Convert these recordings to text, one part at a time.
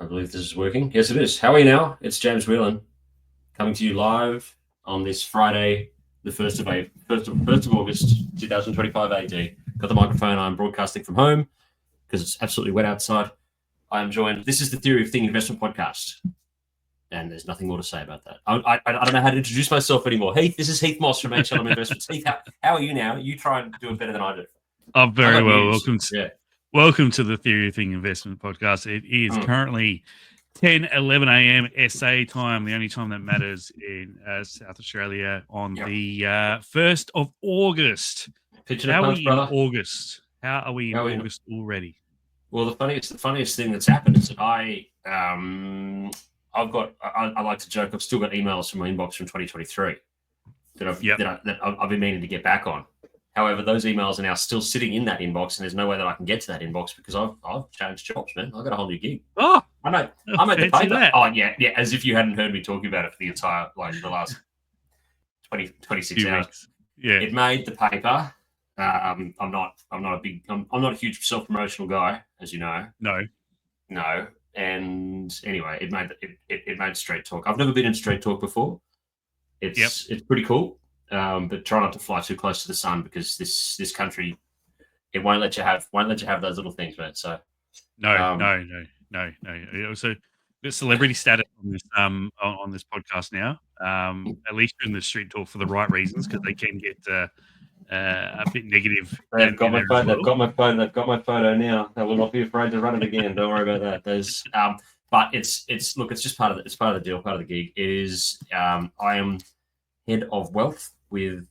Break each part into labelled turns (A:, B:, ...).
A: believe this is working. Yes, it is. How are you now? It's James Whelan coming to you live on this Friday, the 1st of August, 2025 AD. Got the microphone. I'm broadcasting from home because it's absolutely wet outside. I am joined. This is the Theory of Thing Investment Podcast. And there's nothing more to say about that. I don't know how to introduce myself anymore. Heath, this is Heath Moss from s11 Investments. Heath, how are you now? You try and do it better than I do.
B: Oh, very well. Welcome to the Theory of Thing Investment Podcast. It is currently 10:11 a.m. SA time, the only time that matters in South Australia on the 1st of August. How are we in August? How are we in August already?
A: Well, the funniest thing that's happened is that I like to joke, I've still got emails from my inbox from 2023 that I've been meaning to get back on. However, those emails are now still sitting in that inbox, and there's no way that I can get to that inbox because I've changed jobs, man. I've got a whole new gig.
B: Oh,
A: I made the paper. That. Oh, yeah, as if you hadn't heard me talking about it for the entire, the last 26 hours.
B: Weeks. Yeah,
A: it made the paper. I'm not a huge self-promotional guy, as you know. No. And anyway, it made Straight Talk. I've never been in Straight Talk before. It's pretty cool. But try not to fly too close to the sun because this country, it won't let you have those little things, man. So
B: no. So the celebrity status on this podcast now. At least you're in the Street Talk for the right reasons because they can get a bit negative.
A: They've got my phone. They've got my phone. They've got my photo now. They will not be afraid to run it again. Don't worry about that. There's but it's just part of the deal, part of the gig. It is I am head of wealth with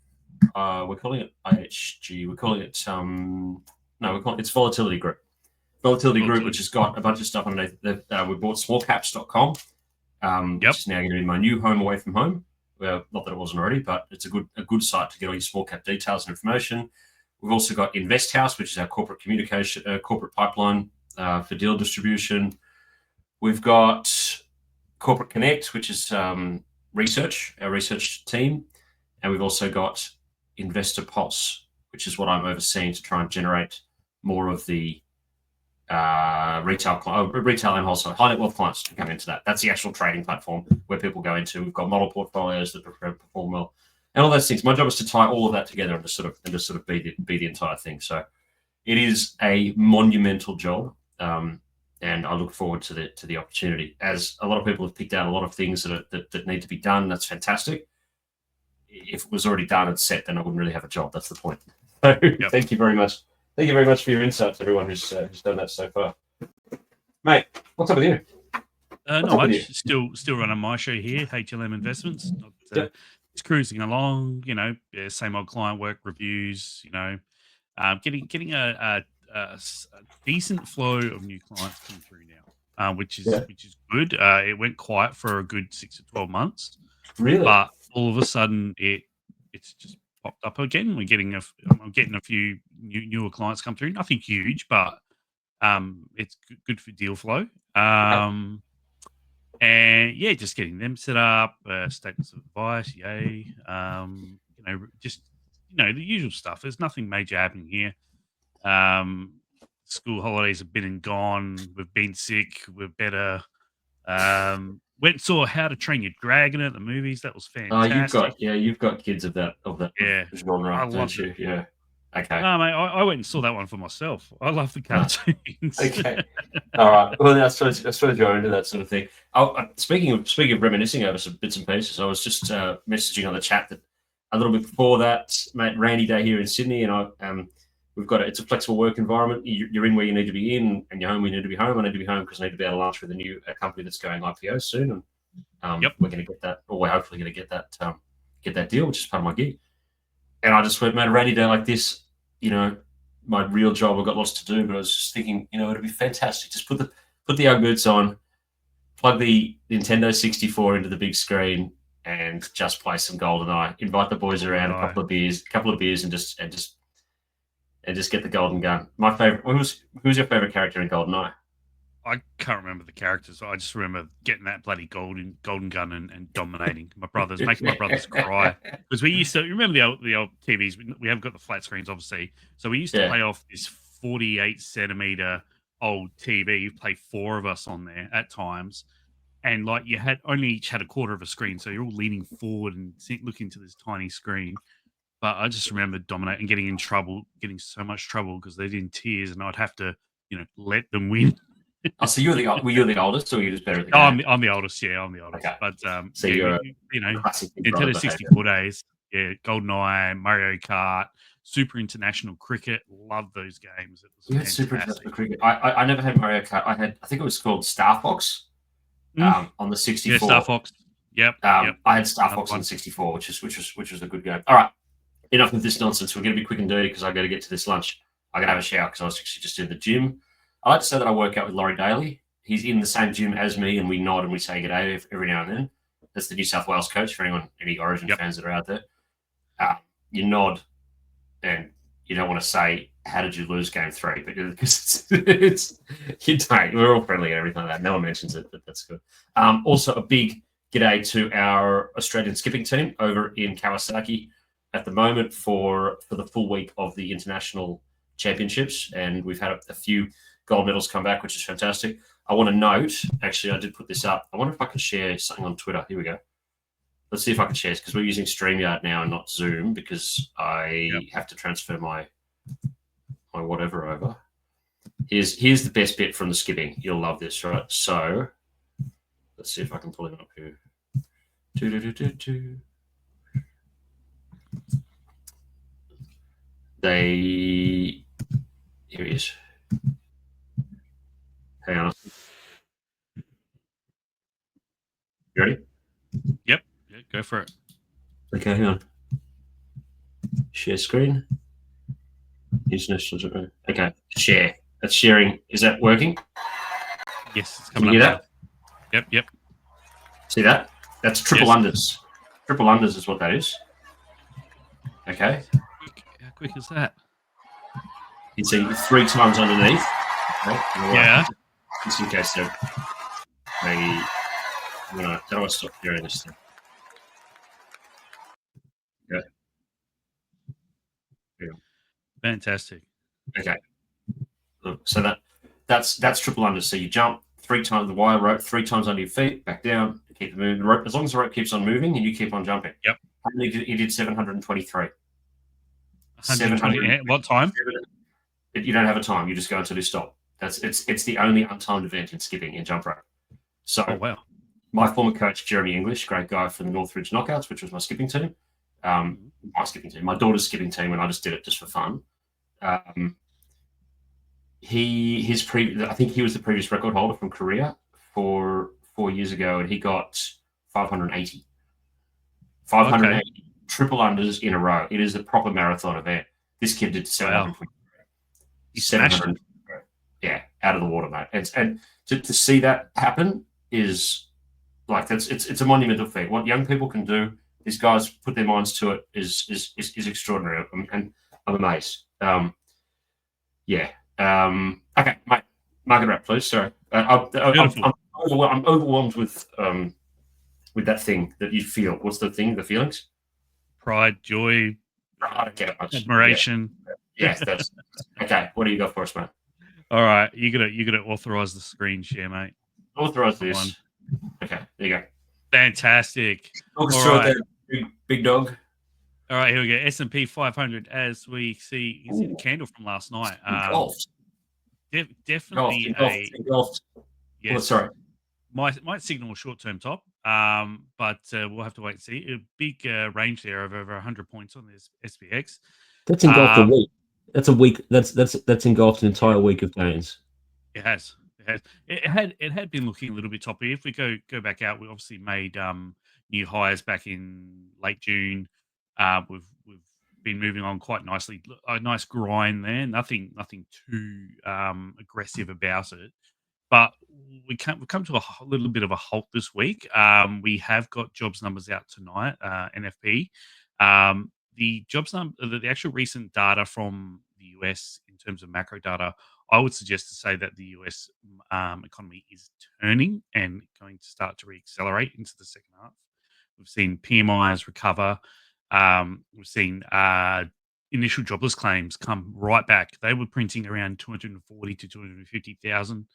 A: we're calling it IHG. We're calling it it's Volatility Group. Volatility Group, which has got a bunch of stuff underneath. We bought smallcaps.com, which is now going to be my new home away from home. Well, not that it wasn't already, but it's a good site to get all your small cap details and information. We've also got Invest House, which is our corporate communication, corporate pipeline for deal distribution. We've got Corporate Connect, which is our research team. And we've also got Investor Pulse, which is what I'm overseeing to try and generate more of the retail and wholesale high net wealth clients to come into that. That's the actual trading platform where people go into. We've got model portfolios that perform well, and all those things. My job is to tie all of that together and to sort of be the entire thing. So it is a monumental job, and I look forward to the opportunity. As a lot of people have picked out a lot of things that need to be done. That's fantastic. If it was already done and set, then I wouldn't really have a job. That's the point. So Thank you very much. Thank you very much for your insights, everyone who's done that so far. Mate, what's up with you?
B: Not much. Still running my show here, HLM Investments. It's cruising along, same old client work reviews, getting a decent flow of new clients coming through now, which is good. It went quiet for a good 6 to 12 months.
A: Really?
B: But all of a sudden it's just popped up again. I'm getting a few newer clients come through. Nothing huge, but it's good for deal flow. And just getting them set up, statements of advice, just the usual stuff. There's nothing major happening here. School holidays have been and gone. We've been sick. We're better. Went and saw How to Train Your Dragon at the movies. That was fantastic.
A: You've got kids of that genre, don't you? Yeah. Okay.
B: No, mate, I went and saw that one for myself. I love the cartoons.
A: Okay. All right. Well, I suppose you're into that sort of thing. Speaking of reminiscing over some bits and pieces, I was just messaging on the chat that a little bit before that, mate, Randy Day here in Sydney, and we've got it's a flexible work environment. You're in where you need to be in, and you're home where you need to be home. I need to be home because I need to be able to lunch with a company that's going IPO soon, and we're going to get that, or we're hopefully going to get that deal, which is part of my gig. And I just went, made a Randy Day like this, my real job. I've got lots to do, but I was just thinking, it'd be fantastic. Just put the Ugg boots on, plug the Nintendo 64 into the big screen, and just play some GoldenEye. Invite the boys around, a couple of beers, and just get the golden gun. My favorite. Who's your favorite character in GoldenEye?
B: I can't remember the characters. I just remember getting that bloody golden gun and dominating making my brothers cry. Because we used to remember the old TVs. We haven't got the flat screens, obviously. So we used to play off this 48 centimeter old TV. You play 4 of us on there at times, and like you had only each had a quarter of a screen, so you're all leaning forward and looking to this tiny screen. But I just remember dominating, getting in trouble, getting so much trouble because they're in tears, and I'd have to, let them win.
A: Oh, so were you the oldest, or were you just better at the
B: Oh,
A: game?
B: I'm the oldest. Yeah, I'm the oldest.
A: Okay.
B: But
A: So
B: yeah,
A: you're classic Big Brother
B: Nintendo
A: behaviour.
B: 64 days. Yeah, GoldenEye, Mario Kart, Super International Cricket. Love those games. It was
A: We had Super
B: fantastic.
A: International Cricket. I never had Mario Kart. I think it was called Star Fox on the 64.
B: Yeah, Star Fox. Yep.
A: I had Star
B: Another
A: Fox on
B: one.
A: the 64, which was a good game. All right, enough of this nonsense. We're going to be quick and dirty because I got to get to this lunch. I got to have a shower because I was actually just in the gym. I like to say that I work out with Laurie Daly. He's in the same gym as me, and we nod and we say good day every now and then. That's the New South Wales coach for any Origin fans that are out there. You nod, and you don't want to say, "How did you lose game 3?" But because it's you don't. We're all friendly and everything like that. No one mentions it, but that's good. Also, a big g'day to our Australian skipping team over in Kawasaki at the moment for the full week of the international championships, and we've had a few gold medals come back, which is fantastic. I want to note, actually, I did put this up. I wonder if I can share something on Twitter. Here we go. Let's see if I can share this because we're using StreamYard now and not Zoom because I have to transfer my whatever over. Here's the best bit from the skipping. You'll love this, right? So let's see if I can pull it up here. Here he is. Hang on. You ready?
B: Yep. Yeah, go for it.
A: Okay, hang on. Share screen. International. Okay, share. That's sharing. Is that working?
B: Yes, it's
A: Can
B: coming
A: you
B: up.
A: hear that?
B: Yep.
A: See that? That's triple unders. Triple unders is what that is. Okay.
B: How quick is that?
A: You see 3 times underneath. Okay.
B: Yeah.
A: Just in case they're maybe. I don't want to stop doing this thing. Yeah.
B: Fantastic.
A: Okay. So that's triple unders. So you jump 3 times the wire rope, 3 times under your feet, back down, keep the moving. The rope, as long as the rope keeps on moving and you keep on jumping.
B: Yep.
A: You did 723.
B: 120. What time?
A: You don't have a time. You just go until you stop. It's the only untimed event in skipping in jump rope. So,
B: wow.
A: My former coach Jeremy English, great guy from the Northridge Knockouts, which was my skipping team. My daughter's skipping team, and I just did it just for fun. I think he was the previous record holder from Korea for 4 years ago, and he got 580. 580 triple unders in a row. It is a proper marathon event. This kid did 720.
B: Wow. He smashed it.
A: Yeah, out of the water, mate. And to see that happen is like it's a monumental feat. What young people can do, these guys put their minds to it is extraordinary, and I'm amazed. Okay, mate, mark it up, please. Sorry, I'm overwhelmed with that thing that you feel. What's the thing? The feelings?
B: Pride, joy,
A: I don't get it much.
B: admiration.
A: Yes, that's okay. What do you got for us, mate?
B: All right, you gotta authorize the screen share, mate.
A: Authorize this. Okay, there you go.
B: Fantastic.
A: All right. Big dog.
B: All right, here we go. S&P 500, as we see, you see the candle from last night. Definitely
A: engulfed.
B: Yes.
A: Oh, sorry.
B: Might signal a short-term top, but we'll have to wait and see. A big range there of over 100 points on this SPX.
A: That's engulfed a week. That's a week. That's engulfed an entire week of gains.
B: It has. It had been looking a little bit toppy. If we go back out, we obviously made new highs back in late June. We've been moving on quite nicely. A nice grind there. Nothing too aggressive about it. But we've come to a little bit of a halt this week. We have got jobs numbers out tonight, NFP. The jobs number, the actual recent data from the US in terms of macro data, I would suggest to say that the US economy is turning and going to start to reaccelerate into the second half. We've seen PMIs recover. We've seen initial jobless claims come right back. They were printing around 240 to 250,000.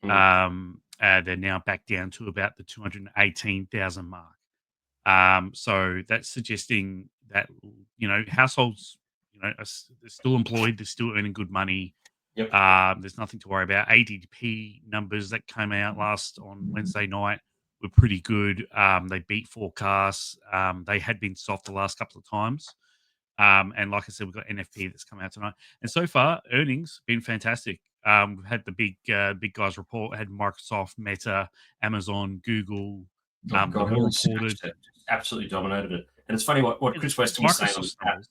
B: They're now back down to about the 218,000 mark. So that's suggesting that households, they're still employed, they're still earning good money.
A: Yep.
B: There's nothing to worry about. ADP numbers that came out last on Wednesday night were pretty good. They beat forecasts. They had been soft the last couple of times. And like I said, we've got NFP that's come out tonight. And so far, earnings been fantastic. We've had the big guys report. Had Microsoft, Meta, Amazon, Google.
A: Oh, God,
B: They've all reported.
A: Absolutely dominated it. And it's funny what Chris Weston was saying on the chat.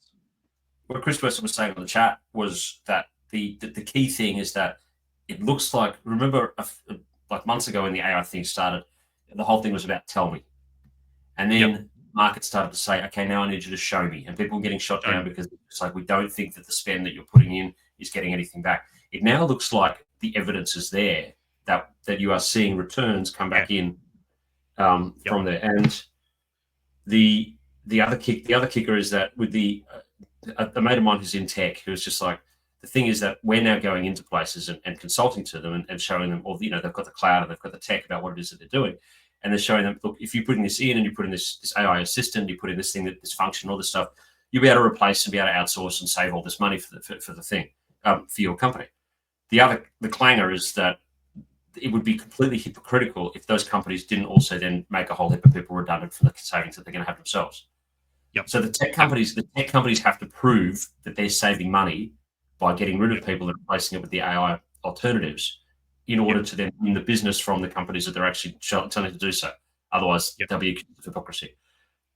A: What Chris Weston was saying on the chat was that the key thing is that it looks like, remember, like months ago when the AI thing started, the whole thing was about tell me. And then market started to say, okay, now I need you to show me. And people were getting shot down because it's like, we don't think that the spend that you're putting in is getting anything back. It now looks like the evidence is there that you are seeing returns come back in from there. And the other kicker is that with a mate of mine who's in tech, who's just like, the thing is that we're now going into places and consulting to them and showing them, they've got the cloud and they've got the tech about what it is that they're doing. And they're showing them, look, if you put in this in and you put in this AI assistant, you put in this thing, this function, all this stuff, you'll be able to replace and be able to outsource and save all this money for the thing, for your company. The clanger is that it would be completely hypocritical if those companies didn't also then make a whole heap of people redundant from the savings that they're going to have themselves. So the tech companies have to prove that they're saving money by getting rid of people and replacing it with the AI alternatives in order to then win the business from the companies that they're actually telling to do so. Otherwise, there'll be a hypocrisy.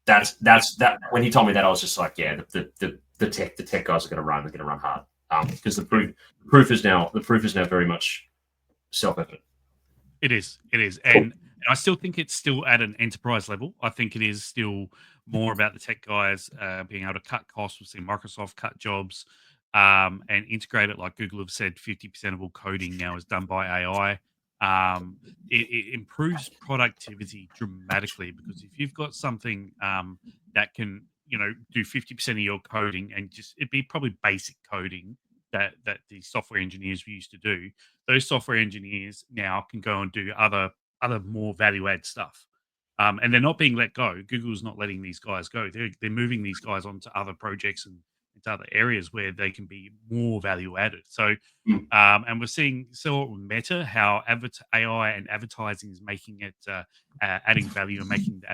A: That's that. When he told me that, I was just like, yeah, the tech guys are going to run. They're going to run hard because the proof is now very much self-evident.
B: It is, and I still think it's still at an enterprise level. I think it is still more about the tech guys being able to cut costs. We've seen Microsoft cut jobs and integrate it. Like Google have said, 50% of all coding now is done by AI. It improves productivity dramatically because if you've got something that can, do 50% of your coding and it'd be probably basic coding that the software engineers used to do. Those software engineers now can go and do other more value add stuff. And they're not being let go. Google's not letting these guys go. They're moving these guys onto other projects and into other areas where they can be more value added. So, and we're seeing with Meta how AI and advertising is making it adding value and making the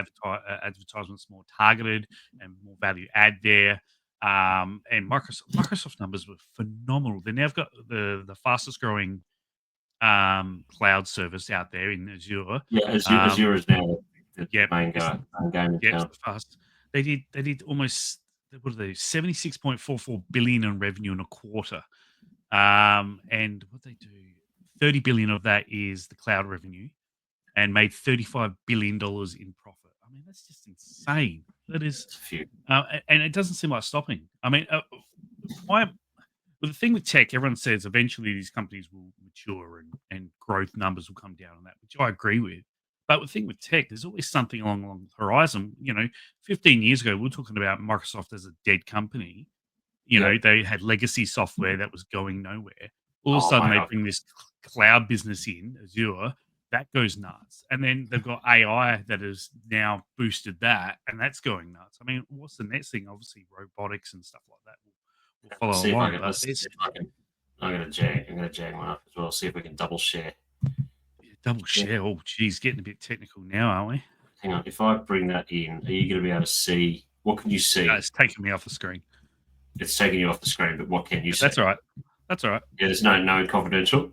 B: advertisements more targeted and more value add there. And Microsoft numbers were phenomenal. They now have got the fastest growing cloud service out there in Azure.
A: Yeah, Azure is now the main game in town.
B: Fast. They did almost, what are they, 76.44 billion in revenue in a quarter. And what they do, 30 billion of that is the cloud revenue, and made $35 billion in profit. I mean, that's just insane. That is, and it doesn't seem like stopping. I mean, the thing with tech, everyone says eventually these companies will mature and growth numbers will come down on that, which I agree with. But the thing with tech, there's always something along the horizon. 15 years ago, we were talking about Microsoft as a dead company. They had legacy software that was going nowhere. All of a sudden, they bring this cloud business in, Azure, that goes nuts. And then they've got AI that has now boosted that, and that's going nuts. I mean, what's the next thing? Obviously, robotics and stuff like that will follow along.
A: I'm going to jag one up as well, see if we can double share.
B: Double share? Oh, geez, getting a bit technical now, aren't we?
A: Hang on. If I bring that in, are you going to be able to see? What can you see?
B: No, it's taking me off the screen.
A: It's taking you off the screen, but what can you see?
B: That's all right. Yeah,
A: there's no confidential.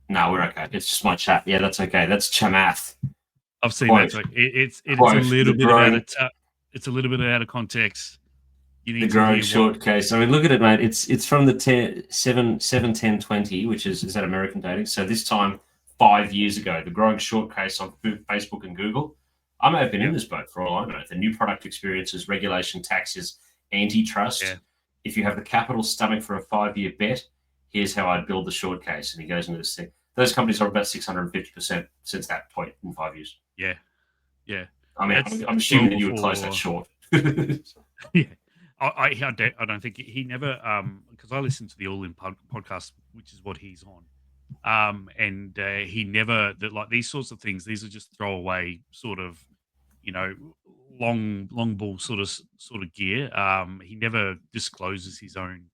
A: No, we're okay. It's just my chat. Yeah, that's okay. That's Chamath.
B: I've seen that. It's a little bit out of context.
A: The growing short case. I mean, look at it, mate. It's from the 7/10/20, which is that American dating. So this time 5 years ago, the growing short case on Facebook and Google. I may have been in this boat for all I know. The new product experiences, regulation, taxes, antitrust. Yeah. If you have the capital stomach for a 5-year bet, here's how I'd build the short case. And he goes into this thing. Those companies are about 650% since that point in 5 years.
B: Yeah.
A: I mean, I'm assuming that you would close that short.
B: Yeah. I don't think he never because I listen to the All In podcast, which is what he's on. And he never that like these sorts of things. These are just throwaway sort of, you know, long ball sort of gear. He never discloses his own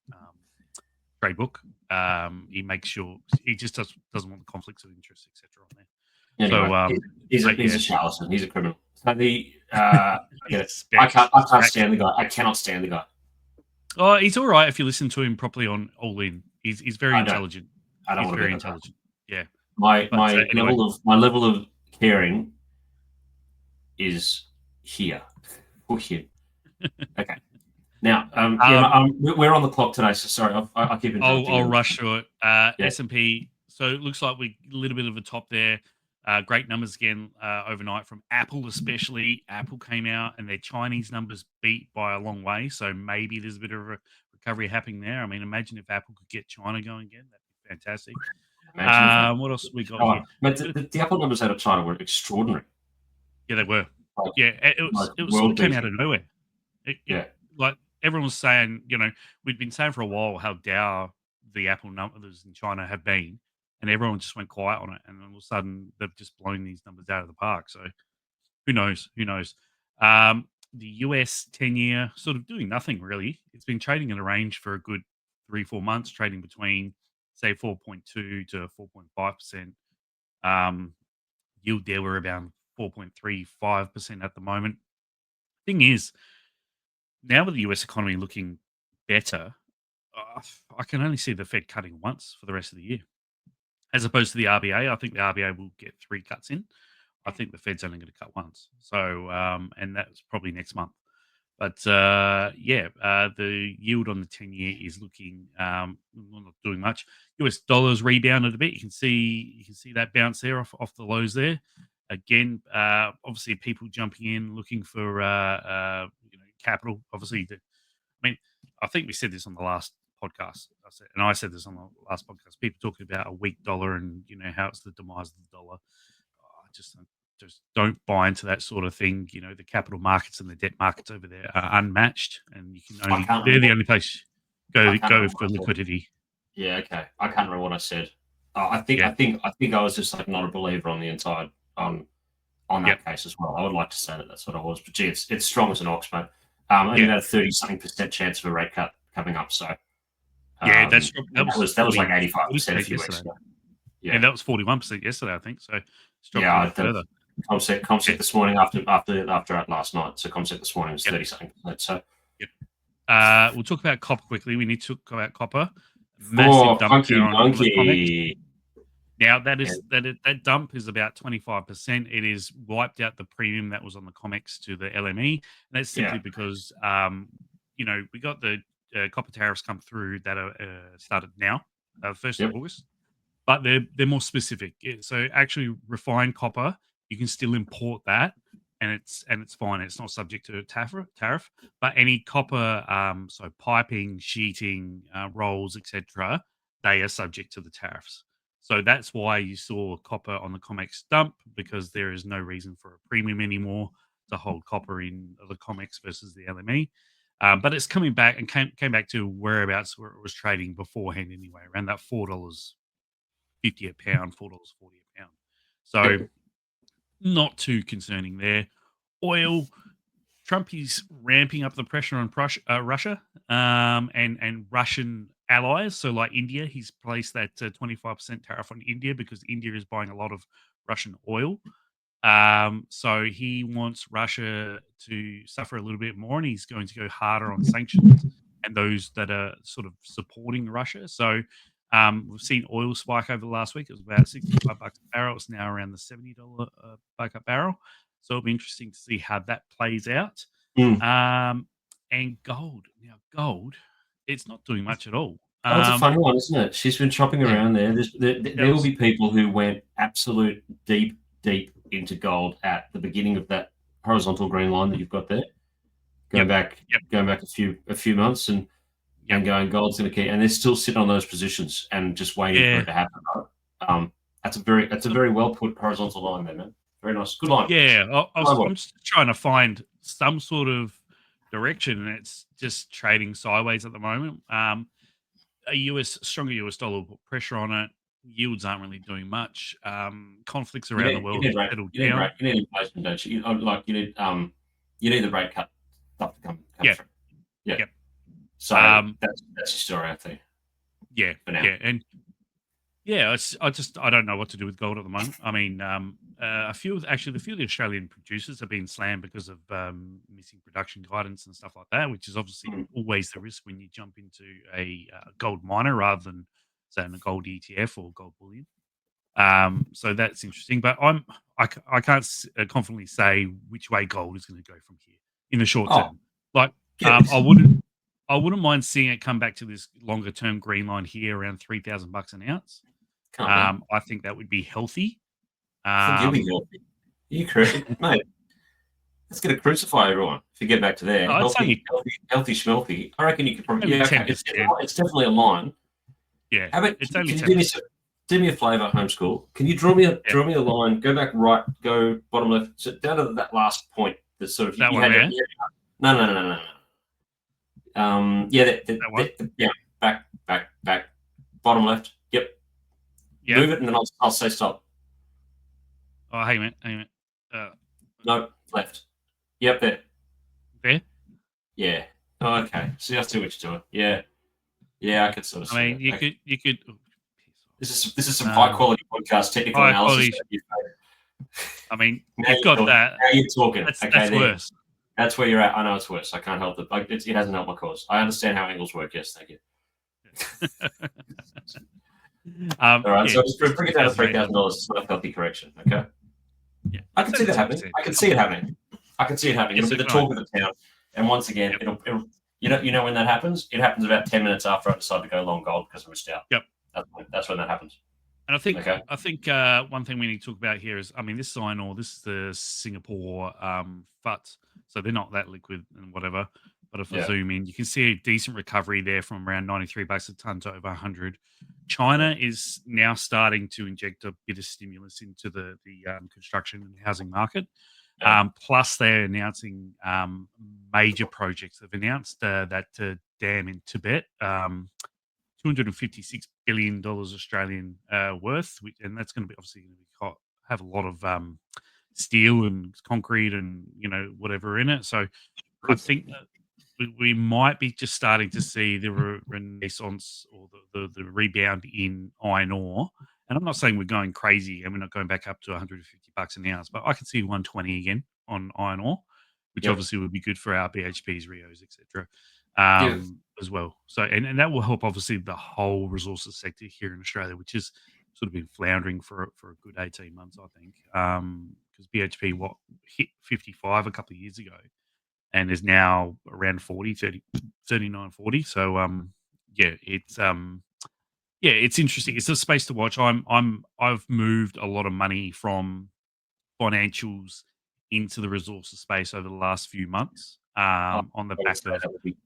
B: trade book. He makes sure he just doesn't want the conflicts of interest, etc. on there.
A: Anyway,
B: So
A: he's a charlatan. He's a criminal. So
B: Specs,
A: I can't stand the guy. I cannot stand the guy.
B: Oh, he's all right if you listen to him properly on All In. He's very intelligent.
A: I don't
B: He's
A: want to
B: very
A: be
B: intelligent. Yeah.
A: My
B: Anyway.
A: level of caring is here for him. Okay. Now, we're on the clock today, so sorry, I keep interrupting.
B: I'll rush through it. S&P. So it looks like we a little bit of a top there. Great numbers again overnight from Apple, especially. Apple came out and their Chinese numbers beat by a long way. So maybe there's a bit of a recovery happening there. I mean, imagine if Apple could get China going again. That'd be fantastic. What else we got here?
A: But the Apple numbers out of China were extraordinary.
B: Yeah, they were. It sort of came out of nowhere. Like everyone was saying, we'd been saying for a while how dour the Apple numbers in China have been, and everyone just went quiet on it, and all of a sudden they've just blown these numbers out of the park. So who knows? The US 10-year sort of doing nothing really. It's been trading in a range for a good 3-4 months, trading between say 4.2 to 4.5%. Yield there were around 4.35% at the moment. Thing is, now with the US economy looking better, I can only see the Fed cutting once for the rest of the year. As opposed to the RBA, I think the RBA will get 3 cuts in. I think the Fed's only going to cut once. So, and that's probably next month. But the yield on the 10-year is looking not doing much. US dollars rebounded a bit. You can see that bounce there off the lows there. Again, obviously people jumping in looking for capital. Obviously, I think we said this on the last podcast. I said this on the last podcast. People talking about a weak dollar and how it's the demise of the dollar. I just don't buy into that sort of thing. The capital markets and the debt markets over there are unmatched, and you can they're the only place go for liquidity.
A: Yeah, okay. I can't remember what I said. I think I was just like not a believer on the inside on that case as well. I would like to say that's what I was, but gee, it's strong as an ox, mate. Only about 30-something% chance of a rate cut coming up. So
B: that
A: was like 85% a few weeks ago.
B: Yeah, and that was 41% yesterday, I think. So
A: further. Comsec this morning after last night. So Comsec this morning was 30-something%. So
B: we'll talk about copper quickly. We need to talk about copper. Massive dump there on the COMEX. Now that dump is about 25%. It is wiped out the premium that was on the COMEX to the LME, and that's simply because we got the copper tariffs come through that are started now, 1st of August, but they're more specific. So actually, refined copper, you can still import that, and it's fine. It's not subject to a tariff. But any copper, so piping, sheeting, rolls, etc., they are subject to the tariffs. So that's why you saw copper on the COMEX dump, because there is no reason for a premium anymore to hold copper in the COMEX versus the LME. But it's coming back and came back to whereabouts where it was trading beforehand anyway, around that $4.50 a pound, $4.40 a pound. So not too concerning there. Oil, Trump is ramping up the pressure on Russia and Russian allies. So like India, he's placed that 25% tariff on India because India is buying a lot of Russian oil. So he wants Russia to suffer a little bit more, and he's going to go harder on sanctions and those that are sort of supporting Russia. So we've seen oil spike over the last week. It was about $65 a barrel. It's now around the $70 a barrel. So it'll be interesting to see how that plays out. And gold. Now, gold, it's not doing much at all.
A: That's a funny one, isn't it? She's been chopping around there. There will be people who went absolute deep into gold at the beginning of that horizontal green line that you've got there. Going back a few months and going gold's going to keep, and they're still sitting on those positions and just waiting for it to happen. Right? That's a very well put horizontal line there, man. Very nice, good line.
B: Yeah, I'm just trying to find some sort of direction, and it's just trading sideways at the moment. A stronger US dollar will put pressure on it. Yields aren't really doing much. Conflicts
A: You
B: around the
A: need you
B: world
A: need
B: have
A: rate
B: settled
A: you need
B: down.
A: rate you need inflation, don't you? You need the rate cut stuff to come
B: Yeah,
A: through. Yeah.
B: yep.
A: So that's your story, I think,
B: Yeah,
A: for now.
B: yeah, and yeah, I don't know what to do with gold at the moment. I mean, a few of the Australian producers have been slammed because of missing production guidance and stuff like that, which is obviously
A: Mm.
B: always the risk when you jump into a gold miner rather than say in a gold ETF or gold bullion. So that's interesting, but I can't confidently say which way gold is going to go from here in the short
A: Oh,
B: term. Like,
A: yeah.
B: I wouldn't mind seeing it come back to this longer term green line here around $3,000 an ounce.
A: Can't be.
B: I think that would be healthy.
A: I think you'll be
B: Um,
A: healthy. You correct, mate. It's going to crucify everyone if you get back to there.
B: it's
A: Healthy, schmelthy. I reckon you could probably.
B: only
A: Yeah, okay.
B: 10%.
A: It's definitely a line.
B: Yeah,
A: How about
B: it's
A: can
B: only
A: you
B: 10%.
A: do me a favour, homeschool? Can you draw me
B: Yeah,
A: a line? Go back right, go bottom left, so down to that last point. That sort of
B: that
A: you
B: one
A: had.
B: there.
A: No. Yeah,
B: That one.
A: yeah. Back, bottom left. Yep.
B: Yeah.
A: Move it, and then I'll say stop.
B: Oh, hang on, hang on.
A: No, left. Yep, there.
B: There.
A: Yeah. Oh, okay. See, I see what you're doing. Yeah, I could sort of see
B: I mean,
A: that.
B: you could. Oh,
A: This is some high quality podcast technical
B: high
A: analysis.
B: quality. I mean,
A: Now
B: you've got that.
A: Now you're talking.
B: That's worse.
A: That's where you're at. I know it's worse. I can't help it. Like, it hasn't helped my cause. I understand how angles work. Yes, thank you. All right. So just bring it down to $3,000. It's not a healthy correction. Okay.
B: Yeah,
A: I can see that happening. I can see it happening. It'll be the talk of the town. And once again, it'll you know when that happens? It happens about 10 minutes after I decide to go long gold because I missed out.
B: Yep.
A: That's when that happens.
B: And I think one thing we need to talk about here is, I mean, this is iron ore. This is the Singapore FUT, so they're not that liquid and whatever. But if I zoom in, you can see a decent recovery there from around $93 a ton to over 100. China is now starting to inject a bit of stimulus into the construction and housing market. Plus, they're announcing major projects. They've announced that dam in Tibet. $256 billion Australian worth, and that's going to be have a lot of steel and concrete and whatever in it. So I think that we might be just starting to see the renaissance or the rebound in iron ore. And I'm not saying we're going crazy and we're not going back up to $150 an ounce, but I can see 120 again on iron ore, which obviously would be good for our BHPs, Rios, etc. As well. So, and that will help obviously the whole resources sector here in Australia, which has sort of been floundering for a good 18 months, I think. Because BHP hit 55 a couple of years ago and is now around 39, 40. So it's interesting. It's a space to watch. I've moved a lot of money from financials into the resources space over the last few months. On the back of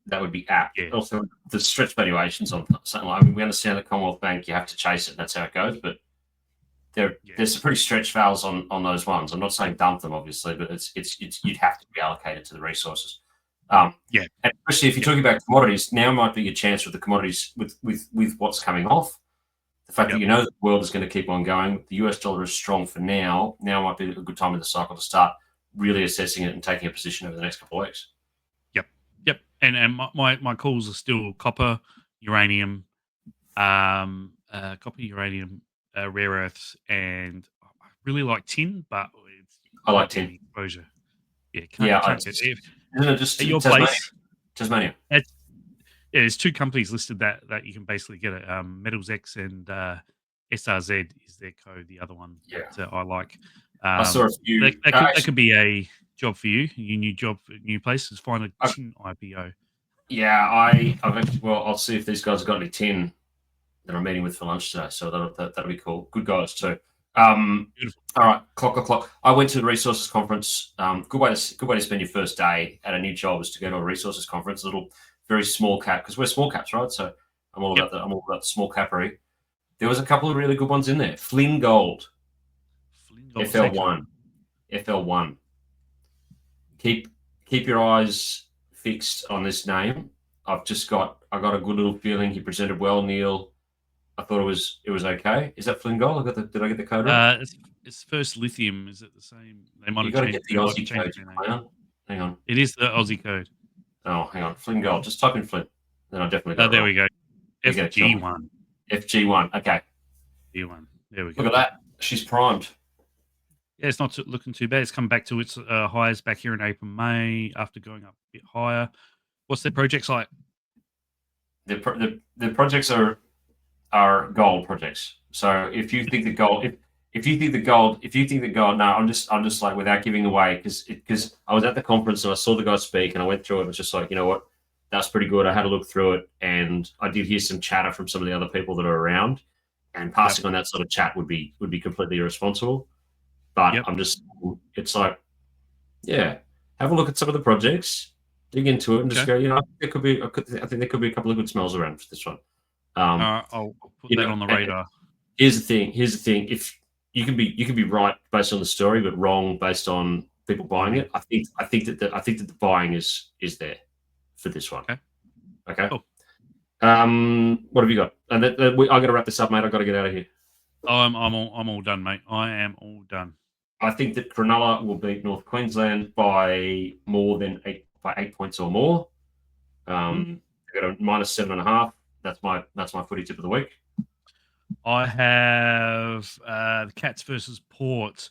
A: that would be apt.
B: Yeah.
A: Also, the stretch valuations on something like, I mean, we understand the Commonwealth Bank, you have to chase it. That's how it goes. But there's some pretty stretched values on those ones. I'm not saying dump them, obviously, but it's you'd have to be allocated to the resources. And especially if you're talking about commodities, now might be your chance with the commodities with what's coming off. The fact that the world is going to keep on going, the US dollar is strong for now. Now might be a good time in the cycle to start really assessing it and taking a position over the next couple of weeks.
B: Yep. And my calls are still copper, uranium, rare earths, and I really like tin, but
A: I like tin
B: exposure. Yeah,
A: isn't it just
B: at your
A: Tasmania?
B: place?
A: Tasmania.
B: There's two companies listed that you can basically get it. Metals X and SRZ is their code. The other one that I like.
A: I saw a few.
B: That could be a job for you. Your new place is find a tin IPO.
A: Yeah, I'll see if these guys have got any tin that I'm meeting with for lunch today. So that'll be cool. Good guys too.
B: Beautiful.
A: All right, clock. I went to the resources conference. Good way to spend your first day at a new job is to go to a resources conference. A little, very small cap, because we're small caps, right? So I'm all about the small capery. There was a couple of really good ones in there. Flynn Gold. FL1. FL1. Keep your eyes fixed on this name. I got a good little feeling. He presented well, Neil. I thought it was okay. Is that Flynn Goal? Did I get the code right?
B: It's First Lithium. Is it the same? They might
A: You
B: have
A: got to
B: changed.
A: get the Aussie code. Hang on.
B: It is the Aussie code.
A: Oh, hang on. Flynn Goal. Just type in Flynn. Then I definitely got it
B: there
A: right.
B: we go. FG1.
A: FG1. Okay.
B: G1. There we go.
A: Look at that. She's primed.
B: Yeah, it's not looking too bad. It's come back to its highs back here in April, May after going up a bit higher. What's their projects like?
A: The projects are gold projects. So if you think the gold, if you think the gold, no, I'm just like, without giving away, because I was at the conference and I saw the guy speak and I went through it. And it was just like, you know what, that's pretty good. I had a look through it and I did hear some chatter from some of the other people that are around, and passing on that sort of chat would be completely irresponsible. But it's like, yeah, have a look at some of the projects, dig into it, and just go, you know, I think there could be a couple of good smells around for this one.
B: I'll put that on the radar.
A: Here's the thing. If you can be right based on the story, but wrong based on people buying it. I think that the buying is there for this one. Okay. Cool. What have you got? And I got to wrap this up, mate. I got to get out of here.
B: I'm all done, mate. I am all done.
A: I think that Cronulla will beat North Queensland by more than 8 points or more. They've got a -7.5. That's my footy tip of the week.
B: I have the Cats versus Port.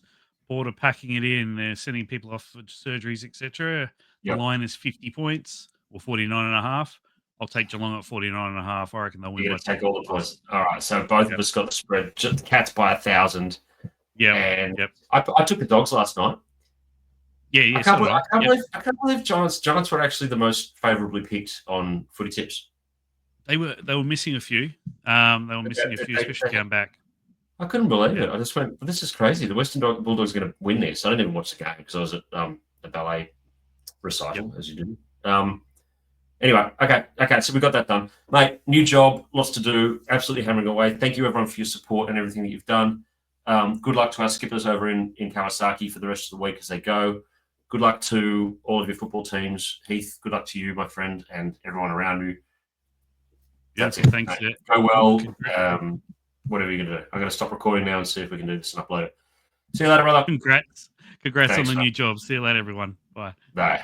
B: Port are packing it in. They're sending people off for surgeries, etc. The line is 50 points or 49.5. I'll take Geelong at 49.5. I reckon they'll win.
A: You're going to take all the points. All right. So both of us got the spread. Just the Cats by 1,000. Yeah. And I took the Dogs last night.
B: Yeah.
A: I can't believe Giants were actually the most favourably picked on footy tips.
B: They were missing a few. Especially going back.
A: I couldn't believe it. I just went, this is crazy. The Western Bulldogs are going to win this. I didn't even watch the game because I was at a ballet recital, as you do. Anyway, okay. So we got that done, mate. New job, lots to do. Absolutely hammering away. Thank you, everyone, for your support and everything that you've done. Good luck to our skippers over in Kawasaki for the rest of the week as they go. Good luck to all of your football teams. Heath, good luck to you, my friend, and everyone around you. That's it.
B: Thanks.
A: Go well. Whatever you're going to do. I'm going to stop recording now and see if we can do this and upload it. See you later, brother.
B: Congrats on the new job. See you later, everyone. Bye.
A: Bye.